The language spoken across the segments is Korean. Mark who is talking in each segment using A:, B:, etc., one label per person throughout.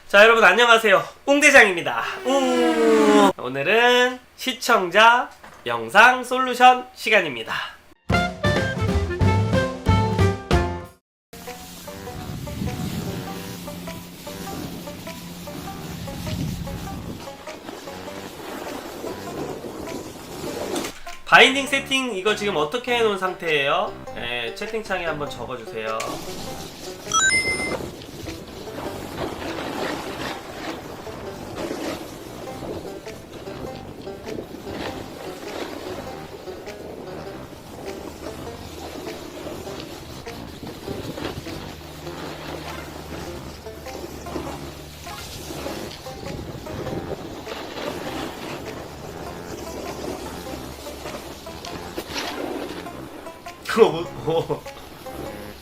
A: 자, 여러분 안녕하세요. 웅대장입니다. 오늘은 시청자 영상 솔루션 시간입니다. 바인딩 세팅 이거 지금 어떻게 해놓은 상태예요? 네, 채팅창에 한번 적어주세요.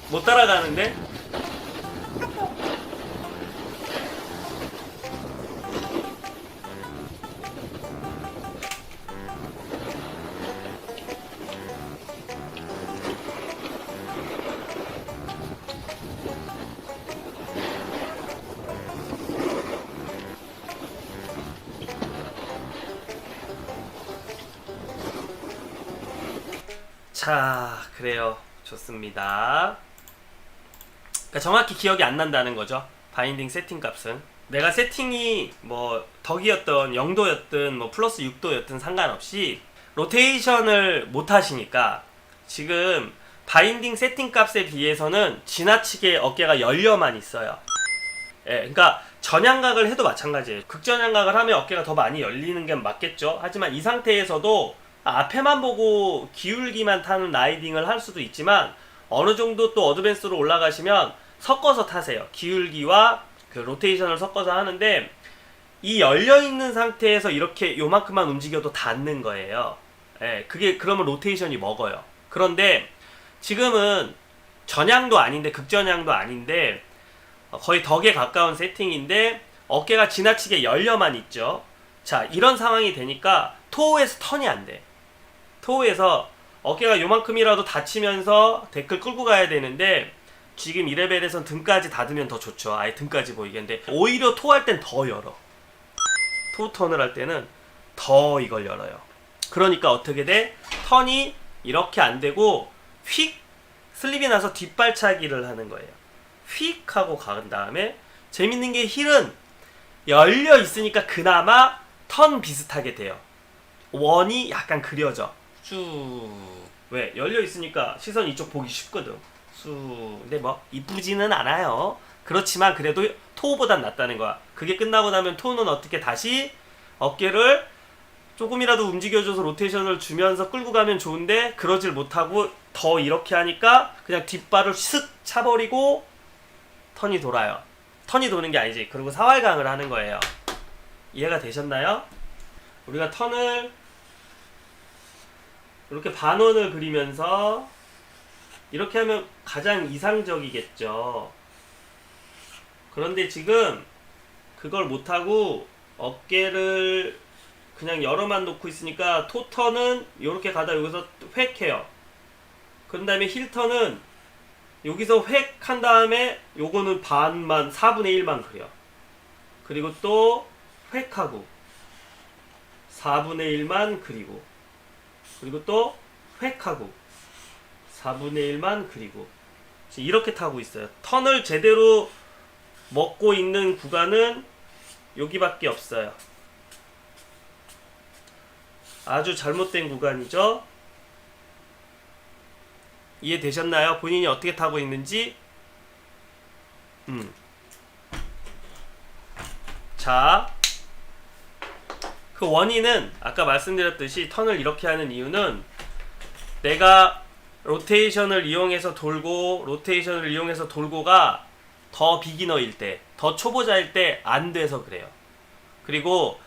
A: 못 따라가는데? 자, 그래요. 좋습니다. 그러니까 정확히 기억이 안 난다는 거죠. 바인딩 세팅 값은. 내가 세팅이 뭐 덕이었던 0도였든 뭐 플러스 6도였든 상관없이 로테이션을 못 하시니까 지금 바인딩 세팅 값에 비해서는 지나치게 어깨가 열려만 있어요. 예, 그러니까 전향각을 해도 마찬가지예요. 극전향각을 하면 어깨가 더 많이 열리는 게 맞겠죠. 하지만 이 상태에서도 앞에만 보고 기울기만 타는 라이딩을 할 수도 있지만 어느 정도 또 어드밴스로 올라가시면 섞어서 타세요. 기울기와 그 로테이션을 섞어서 하는데 이 열려있는 상태에서 이렇게 요만큼만 움직여도 닿는 거예요. 예, 그게 그러면 로테이션이 먹어요. 그런데 지금은 전향도 아닌데 극전향도 아닌데 거의 덕에 가까운 세팅인데 어깨가 지나치게 열려만 있죠. 자, 이런 상황이 되니까 토우에서 턴이 안 돼. 토우에서 어깨가 요만큼이라도 다치면서 데크를 끌고 가야 되는데 지금 이 레벨에선 등까지 닫으면 더 좋죠. 아예 등까지 보이겠는데 오히려 토할 땐 더 열어. 토우 턴을 할 때는 더 이걸 열어요. 그러니까 어떻게 돼? 턴이 이렇게 안 되고 휙 슬립이 나서 뒷발차기를 하는 거예요. 휙 하고 간 다음에 재밌는 게 힐은 열려 있으니까 그나마 턴 비슷하게 돼요. 원이 약간 그려져. 쭉. 왜? 열려 있으니까 시선 이쪽 보기 쉽거든. 쑥. 근데 뭐 이쁘지는 않아요. 그렇지만 그래도 토우보단 낫다는 거야. 그게 끝나고 나면 토우는 어떻게 다시 어깨를 조금이라도 움직여줘서 로테이션을 주면서 끌고 가면 좋은데 그러질 못하고 더 이렇게 하니까 그냥 뒷발을 슥 차버리고 턴이 돌아요. 턴이 도는 게 아니지. 그리고 사활강을 하는 거예요. 이해가 되셨나요? 우리가 턴을 이렇게 반원을 그리면서 이렇게 하면 가장 이상적이겠죠. 그런데 지금 그걸 못하고 어깨를 그냥 열어만 놓고 있으니까 토턴은 이렇게 가다 여기서 획 해요. 그런 다음에 힐턴은 여기서 획 한 다음에 요거는 반만 4분의 1만 그려. 그리고 또 획하고 4분의 1만 그리고 그리고 또 획하고 4분의 1만 그리고 이렇게 타고 있어요. 턴을 제대로 먹고 있는 구간은 여기밖에 없어요. 아주 잘못된 구간이죠. 이해되셨나요? 본인이 어떻게 타고 있는지. 자, 그 원인은 아까 말씀드렸듯이 턴을 이렇게 하는 이유는 내가 로테이션을 이용해서 돌고가 더 비기너일 때, 더 초보자일 때 안 돼서 그래요. 그리고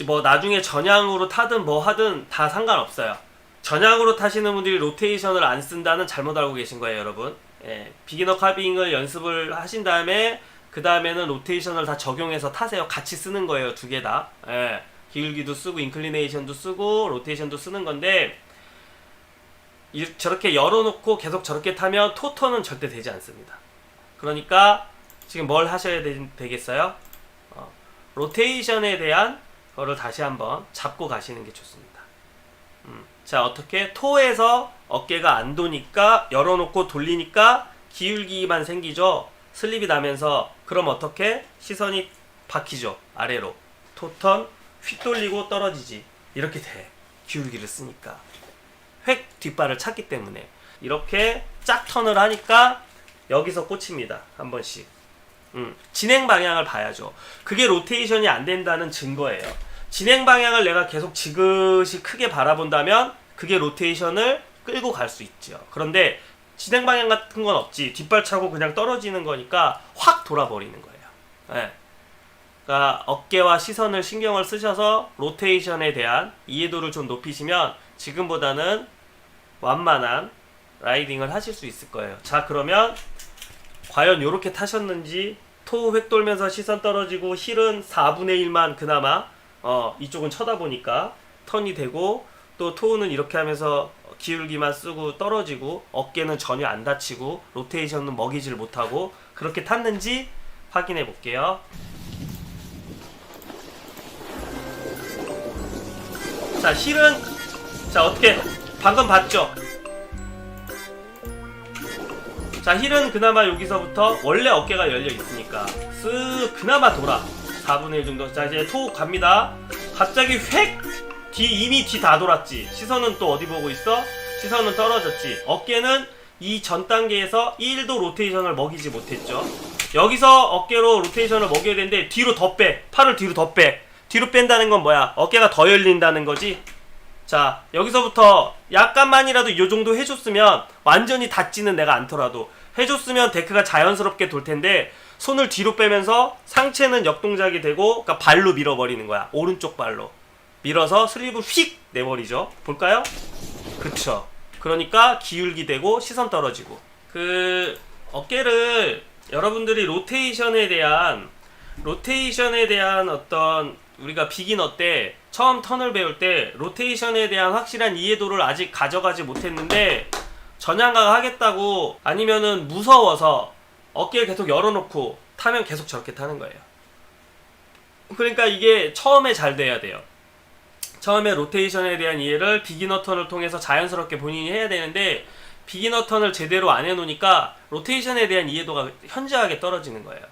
A: 뭐 나중에 전향으로 타든 뭐 하든 다 상관없어요. 전향으로 타시는 분들이 로테이션을 안 쓴다는 잘못 알고 계신 거예요, 여러분. 예, 비기너 카빙을 연습을 하신 다음에 그 다음에는 로테이션을 다 적용해서 타세요. 같이 쓰는 거예요, 두 개 다. 예, 기울기도 쓰고 인클리네이션도 쓰고 로테이션도 쓰는 건데 저렇게 열어놓고 계속 저렇게 타면 토턴은 절대 되지 않습니다. 그러니까 지금 뭘 하셔야 되겠어요? 로테이션에 대한 거를 다시 한번 잡고 가시는 게 좋습니다. 자, 어떻게? 토에서 어깨가 안 도니까 열어놓고 돌리니까 기울기만 생기죠. 슬립이 나면서. 그럼 어떻게? 시선이 박히죠. 아래로. 토턴 휙 돌리고 떨어지지. 이렇게 돼. 기울기를 쓰니까. 획 뒷발을 찼기 때문에. 이렇게 짝 턴을 하니까 여기서 꽂힙니다. 한 번씩. 진행 방향을 봐야죠. 그게 로테이션이 안 된다는 증거예요. 진행 방향을 내가 계속 지그시 크게 바라본다면 그게 로테이션을 끌고 갈 수 있죠. 그런데 진행 방향 같은 건 없지. 뒷발 차고 그냥 떨어지는 거니까 확 돌아버리는 거예요. 네. 그러니까 어깨와 시선을 신경을 쓰셔서 로테이션에 대한 이해도를 좀 높이시면 지금보다는 완만한 라이딩을 하실 수 있을 거예요. 자, 그러면 과연 요렇게 타셨는지. 토 획 돌면서 시선 떨어지고 힐은 4분의 1만 그나마 이쪽은 쳐다보니까 턴이 되고, 또 토우는 이렇게 하면서 기울기만 쓰고 떨어지고 어깨는 전혀 안 다치고 로테이션은 먹이질 못하고 그렇게 탔는지 확인해 볼게요. 자, 힐은 자 어떻게 방금 봤죠? 자, 힐은 그나마 여기서부터 원래 어깨가 열려 있으니까 쓱 그나마 돌아. 4분의 1 정도. 자, 이제 토 갑니다. 갑자기 획! 이미 뒤 다 돌았지. 시선은 또 어디 보고 있어? 시선은 떨어졌지. 어깨는 이 전 단계에서 1도 로테이션을 먹이지 못했죠. 여기서 어깨로 로테이션을 먹여야 되는데 뒤로 더 빼. 팔을 뒤로 더 빼. 뒤로 뺀다는 건 뭐야? 어깨가 더 열린다는 거지. 자, 여기서부터 약간만이라도 이 정도 해줬으면, 완전히 닿지는 내가 않더라도 해줬으면 데크가 자연스럽게 돌 텐데 손을 뒤로 빼면서 상체는 역동작이 되고, 그러니까 발로 밀어버리는 거야. 오른쪽 발로 밀어서 슬립을 휙 내버리죠. 볼까요? 그쵸. 그러니까 기울기 되고 시선 떨어지고. 그 어깨를 여러분들이 로테이션에 대한 어떤, 우리가 비기너 때 처음 턴을 배울 때 로테이션에 대한 확실한 이해도를 아직 가져가지 못했는데, 전향각 하겠다고 아니면은 무서워서 어깨를 계속 열어놓고 타면 계속 저렇게 타는 거예요. 그러니까 이게 처음에 잘 돼야 돼요. 처음에 로테이션에 대한 이해를 비기너 턴을 통해서 자연스럽게 본인이 해야 되는데, 비기너 턴을 제대로 안 해놓으니까 로테이션에 대한 이해도가 현저하게 떨어지는 거예요.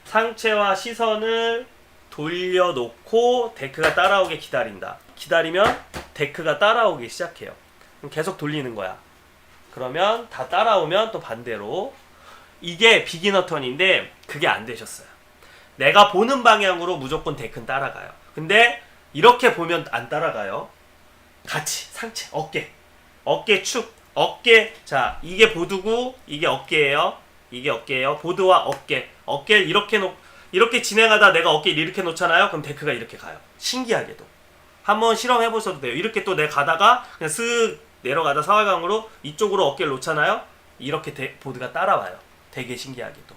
A: 상체와 시선을 돌려놓고 데크가 따라오게 기다린다. 기다리면 데크가 따라오기 시작해요. 그럼 계속 돌리는 거야. 그러면 다 따라오면 또 반대로. 이게 비기너 턴인데 그게 안 되셨어요. 내가 보는 방향으로 무조건 데크는 따라가요. 근데 이렇게 보면 안 따라가요. 같이 상체, 어깨 축, 어깨. 자, 이게 보드고 이게 어깨예요. 이게 어깨예요. 보드와 어깨를 이렇게 진행하다 내가 어깨를 이렇게 놓잖아요. 그럼 데크가 이렇게 가요. 신기하게도. 한번 실험해 보셔도 돼요. 이렇게 또 내가 가다가 그냥 쓱 내려가다 사활강으로 이쪽으로 어깨를 놓잖아요. 이렇게 보드가 따라와요. 되게 신기하게도.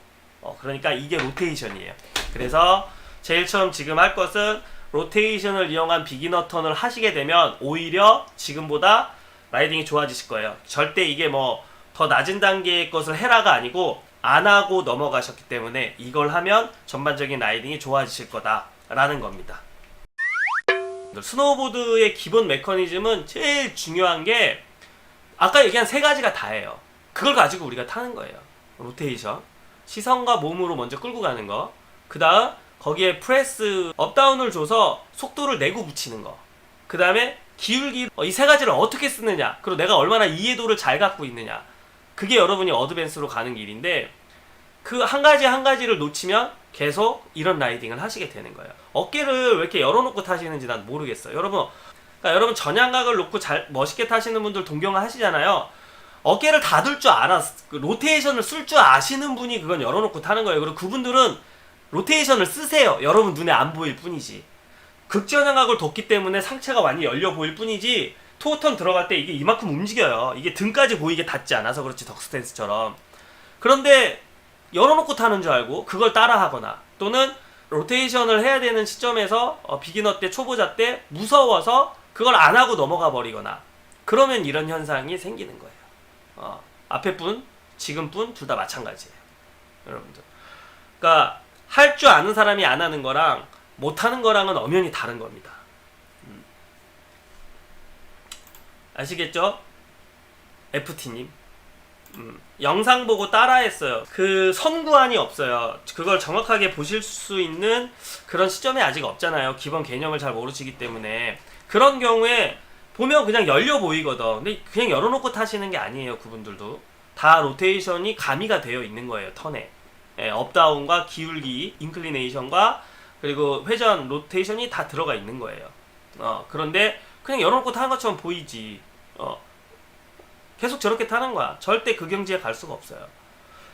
A: 그러니까 이게 로테이션이에요. 그래서 제일 처음 지금 할 것은 로테이션을 이용한 비기너 턴을 하시게 되면 오히려 지금보다 라이딩이 좋아지실 거예요. 절대 이게 뭐 더 낮은 단계의 것을 해라가 아니고 안 하고 넘어가셨기 때문에 이걸 하면 전반적인 라이딩이 좋아지실 거다라는 겁니다. 스노우보드의 기본 메커니즘은 제일 중요한 게 아까 얘기한 세 가지가 다예요. 그걸 가지고 우리가 타는 거예요. 로테이션, 시선과 몸으로 먼저 끌고 가는 거, 그 다음 거기에 프레스, 업다운을 줘서 속도를 내고 붙이는 거, 그 다음에 기울기, 이 세 가지를 어떻게 쓰느냐, 그리고 내가 얼마나 이해도를 잘 갖고 있느냐. 그게 여러분이 어드밴스로 가는 길인데, 그 한 가지 한 가지를 놓치면 계속 이런 라이딩을 하시게 되는 거예요. 어깨를 왜 이렇게 열어놓고 타시는지 난 모르겠어요. 여러분, 그러니까 여러분 전향각을 놓고 잘 멋있게 타시는 분들 동경하시잖아요. 어깨를 닫을 줄 알아, 로테이션을 쓸 줄 아시는 분이 그건 열어놓고 타는 거예요. 그리고 그분들은 로테이션을 쓰세요. 여러분 눈에 안 보일 뿐이지. 극전향각을 뒀기 때문에 상체가 완전히 열려 보일 뿐이지, 토어턴 들어갈 때 이게 이만큼 움직여요. 이게 등까지 보이게 닿지 않아서 그렇지, 덕스탠스처럼. 그런데 열어놓고 타는 줄 알고 그걸 따라하거나, 또는 로테이션을 해야 되는 시점에서 비기너 때, 초보자 때 무서워서 그걸 안 하고 넘어가 버리거나, 그러면 이런 현상이 생기는 거예요. 앞에 분, 지금 분 둘 다 마찬가지예요. 여러분들. 그러니까 할 줄 아는 사람이 안 하는 거랑 못 하는 거랑은 엄연히 다른 겁니다. 아시겠죠? FT님. 영상 보고 따라했어요. 그 선구안이 없어요. 그걸 정확하게 보실 수 있는 그런 시점이 아직 없잖아요. 기본 개념을 잘 모르시기 때문에. 그런 경우에 보면 그냥 열려 보이거든. 근데 그냥 열어놓고 타시는 게 아니에요. 그분들도 다 로테이션이 가미가 되어 있는 거예요. 턴에 업다운과 기울기, 인클리네이션과 그리고 회전, 로테이션이 다 들어가 있는 거예요. 그런데 그냥 열어놓고 타는 것처럼 보이지. 계속 저렇게 타는 거야. 절대 그 경지에 갈 수가 없어요.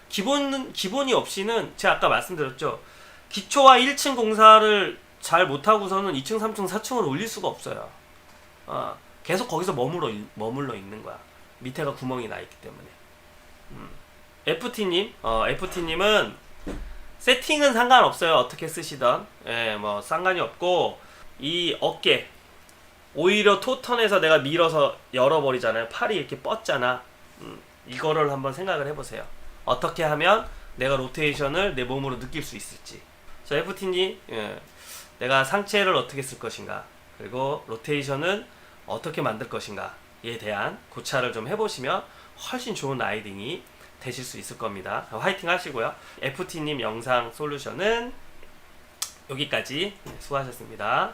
A: 기본이 없이는 제가 아까 말씀드렸죠. 기초와 1층 공사를 잘 못하고서는 2층, 3층, 4층으로 올릴 수가 없어요. 계속 거기서 머물러 있는 거야. 밑에가 구멍이 나 있기 때문에. FT님은 세팅은 상관없어요. 어떻게 쓰시던. 예, 뭐 상관이 없고 이 어깨 오히려 토턴에서 내가 밀어서 열어버리잖아요. 팔이 이렇게 뻗잖아. 이거를 한번 생각을 해보세요. 어떻게 하면 내가 로테이션을 내 몸으로 느낄 수 있을지. 자, FT님, 내가 상체를 어떻게 쓸 것인가, 그리고 로테이션은 어떻게 만들 것인가에 대한 고찰을 좀 해보시면 훨씬 좋은 라이딩이 되실 수 있을 겁니다. 화이팅 하시고요. FT님 영상 솔루션은 여기까지. 수고하셨습니다.